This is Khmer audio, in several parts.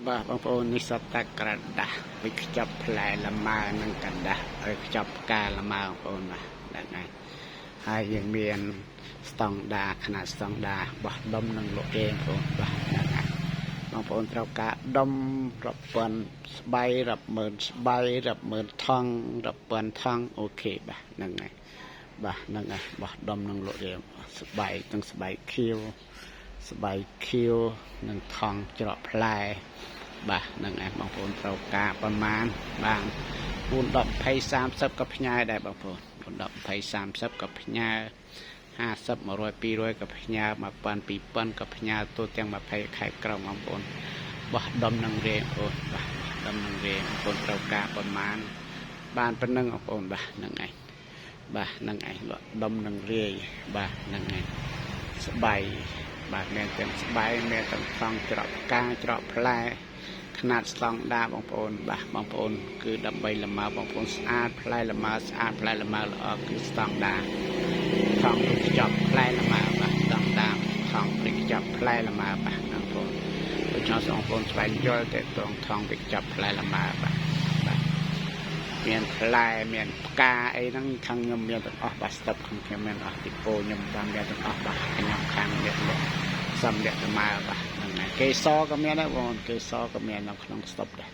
Bah bangប្អូននេះសតតែក្រដាស់វិខ្ចប់ផ្លែលម៉ើនឹងកណ្ដាស់ឲ្យខ្ចប់ផ្កាលម៉ើបងប្អូនបាទហ្នឹងហើយយើងមានស្តង់ដាខ្នាតស្តង់ដាបោះដុំនឹងលក់គេបងប្អូនបាទហ្នឹងបងប្អូនត្រូវការដុំរាប់ពាន់ស្បៃរាប់ម៉ឺនស្បៃរាប់ម៉ឺនថងរាប់ពាន់ថងអូខេបាទហ្នឹងហើយបាទហ្នឹងហើយបោះដុំនឹងលក់គេស្បៃទាំងស្បៃខៀវស្បៃខៀវនិងថងច្រកផ្លែបាទហ្នឹងឯងបងប្អូនត្រូវការប្រមាណបាន4 10 20 30ក៏ផ្ញើដែរបងប្អូន4 10 20 30ក៏ផ្ញើ50 100 200ក៏ផ្ញើ1000 2000ក៏ផ្ញើទូទាំង20ខែក្រោមបងប្អូនបោះដុំនឹងរេបងប្អូនបាទដុំនឹងរេបងប្អូនត្រូវការប្រមាណបានប៉ុណ្ណឹងបងប្អូនបាទហ្នឹងឯងបាទហ្នឹងឯងលក់ដុំនឹងរាយបាទហ្នឹងឯងស្បៃបាទមានទាំងស្បៃមានទាំងថងច្រកផ្កាច្រកផ្លែខ្នាតស្តង់ដាបងប្អូនបាទបងប្អូនគឺដើម្បីលម៉ើបងប្អូនស្អាតផ្លែលម៉ើស្អាតផ្លែលម៉ើល្អគឺស្តង់ដាថងឬខ្ចប់ផ្លែលម៉ើបាទស្តង់ដាថងឬខ្ចប់ផ្លែលម៉ើបាទបងប្អូនដូច្នេះបងប្អូនស្វែងយល់ទៅត្រង់ថងឬខ្ចប់ផ្លែលម៉ើបាទមានផ្លែមានផ្កាអីហ្នឹងខាងខ្ញុំមានទាំងអស់បាទស្ទប់ខាងខ្ញុំមានអស់ទីពោខ្ញុំបានមានទាំងអស់បាទខ្ញុំខាងនេះសំលៀកលម៉ើបាទហ្នឹងហើយកេសរក៏មានដែរបងកេសរក៏មាននៅក្នុងស្តុបដែរ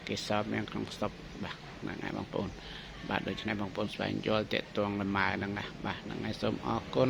កេសរមានក្នុងស្តុបបាទហ្នឹងហើយបងប្អូនបាទដូច្នេះបងប្អូនស្វែងយល់តេតងលម៉ើហ្នឹងណាបាទហ្នឹងហើយសូមអរគុណ